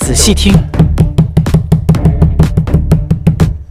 仔细听。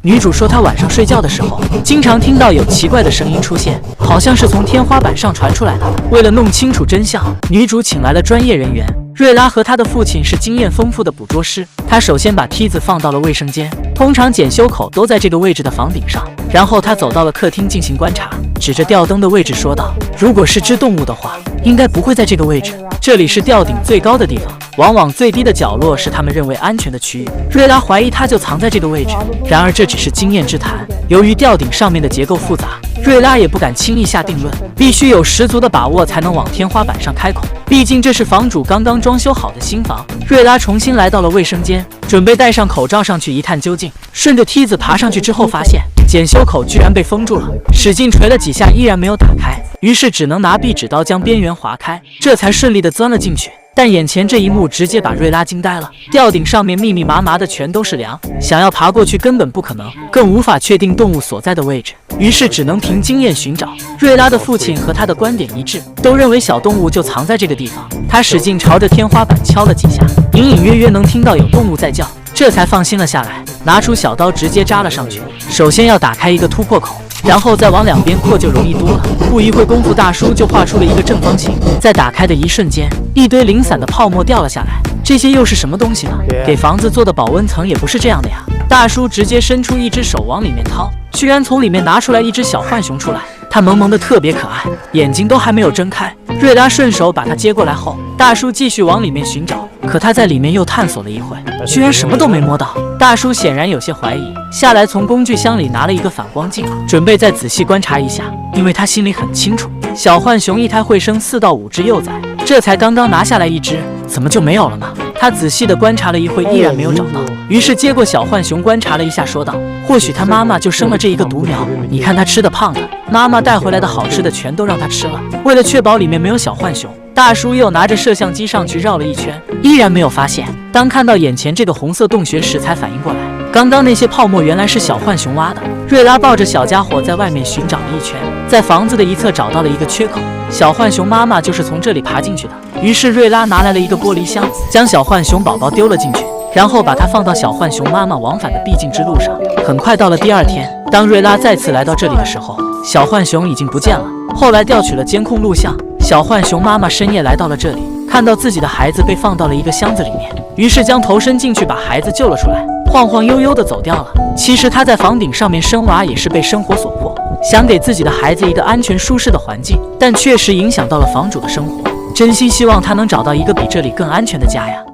女主说，她晚上睡觉的时候，经常听到有奇怪的声音出现，好像是从天花板上传出来的。为了弄清楚真相，女主请来了专业人员。瑞拉和她的父亲是经验丰富的捕捉师。他首先把梯子放到了卫生间，通常检修口都在这个位置的房顶上。然后他走到了客厅进行观察，指着吊灯的位置说道：“如果是只动物的话，应该不会在这个位置。这里是吊顶最高的地方，往往最低的角落是他们认为安全的区域。瑞拉怀疑它就藏在这个位置，然而这只是经验之谈。由于吊顶上面的结构复杂，瑞拉也不敢轻易下定论，必须有十足的把握才能往天花板上开孔。毕竟这是房主刚刚装修好的新房。”瑞拉重新来到了卫生间，准备戴上口罩上去一探究竟。顺着梯子爬上去之后，发现检修口居然被封住了，使劲锤了几下依然没有打开，于是只能拿壁纸刀将边缘划开，这才顺利的钻了进去。但眼前这一幕直接把瑞拉惊呆了，吊顶上面密密麻麻的全都是梁，想要爬过去根本不可能，更无法确定动物所在的位置，于是只能凭经验寻找。瑞拉的父亲和他的观点一致，都认为小动物就藏在这个地方。他使劲朝着天花板敲了几下，隐隐约约能听到有动物在叫，这才放心了下来，拿出小刀直接扎了上去。首先要打开一个突破口，然后再往两边扩就容易多了。不一会功夫，大叔就画出了一个正方形，在打开的一瞬间，一堆零散的泡沫掉了下来。这些又是什么东西呢？给房子做的保温层也不是这样的呀！大叔直接伸出一只手往里面掏，居然从里面拿出来一只小浣熊出来。它萌萌的特别可爱，眼睛都还没有睁开。瑞拉顺手把它接过来后，大叔继续往里面寻找，可他在里面又探索了一会，居然什么都没摸到。大叔显然有些怀疑，下来从工具箱里拿了一个反光镜，准备再仔细观察一下，因为他心里很清楚，小浣熊一胎会生4到5只幼崽，这才刚刚拿下来一只，怎么就没有了呢？他仔细地观察了一会，依然没有找到，于是接过小浣熊观察了一下，说道：“或许他妈妈就生了这一个独苗，你看他吃的胖的，妈妈带回来的好吃的全都让他吃了。”为了确保里面没有小浣熊，大叔又拿着摄像机上去绕了一圈，依然没有发现。当看到眼前这个红色洞穴时，才反应过来，刚刚那些泡沫原来是小浣熊挖的。瑞拉抱着小家伙在外面寻找了一圈，在房子的一侧找到了一个缺口，小浣熊妈妈就是从这里爬进去的。于是瑞拉拿来了一个玻璃箱，将小浣熊宝宝丢了进去，然后把它放到小浣熊妈妈往返的必经之路上。很快到了第2天，当瑞拉再次来到这里的时候，小浣熊已经不见了。后来调取了监控录像，小浣熊妈妈深夜来到了这里，看到自己的孩子被放到了一个箱子里面，于是将头伸进去把孩子救了出来，晃晃悠悠地走掉了。其实她在房顶上面生娃也是被生活所迫，想给自己的孩子一个安全舒适的环境，但确实影响到了房主的生活，真心希望他能找到一个比这里更安全的家呀。